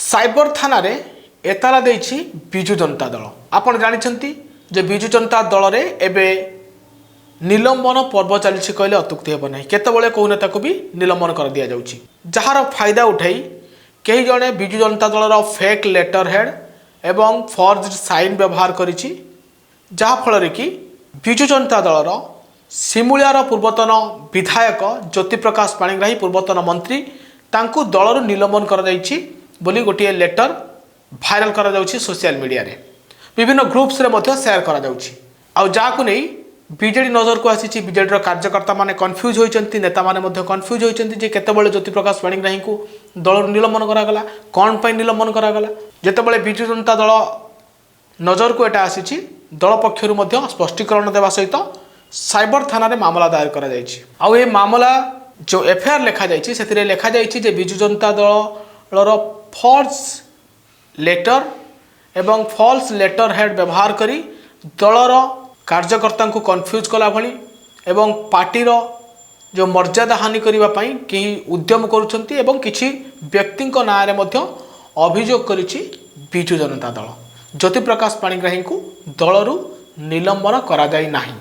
Cyber थाना रे एताला देछि बिजु जनता दल। आपण जानिछंती जे बिजु जनता दल रे एबे निलंबन पर्व चली कहले अत्युक्ति हेब नहीं। केतबेले कोउ नेता को भी निलंबन कर दिया जाउछि, जहार फायदा उठाई कई जने Biju Janata Dal fake letter head एवं फर्ज साइन व्यवहार करिछि, जहा फल कि बिजु जनता दल सिमुलियार पूर्वतन विधायक ज्योति प्रकाश पाणिग्राही पूर्वतन मंत्री तांकु दलर निलंबन कर जाइछि बोली गोटे लेटर भाइराल करा जाउछि सोशल मीडिया रे, विभिन्न ग्रुप्स रे मध्य शेयर करा जाउछि। आ जाकु नै बीजेडी नजर को आसी, बीजेडी कार्यकर्ता माने कन्फ्यूज होइचंती, नेता माने मध्य कन्फ्यूज होइचंती जे केतेबेले ज्योति प्रकाश पाणिग्राही को दल निलंबन करागला, कौन पई निलंबन करागला। जेतेबेले बिजु जनता दल नजर को एटा आसी, दल पक्षरु मध्य स्पष्टीकरण देवा सहित साइबर थाना रे मामला दायर करा जाइछि। आ ए मामला जो एफआईआर लिखा जाइछि सेतिरे लिखा जाइछि जे बिजु जनता दलर फॉल्स लेटर एवं फॉल्स लेटर हेड व्यवहार करी दलर कार्यकर्ता को कन्फ्यूज कला भली एवं पार्टीर जो मर्यादा हानि करबा पई कहीं उद्यम करुछंती एवं किछि व्यक्ति नाँ रे मध्य अभियोग करिछि बिजु जनता दल। ज्योति प्रकाश पाणिग्राही को दलरू निलंबन करा जाई नाही।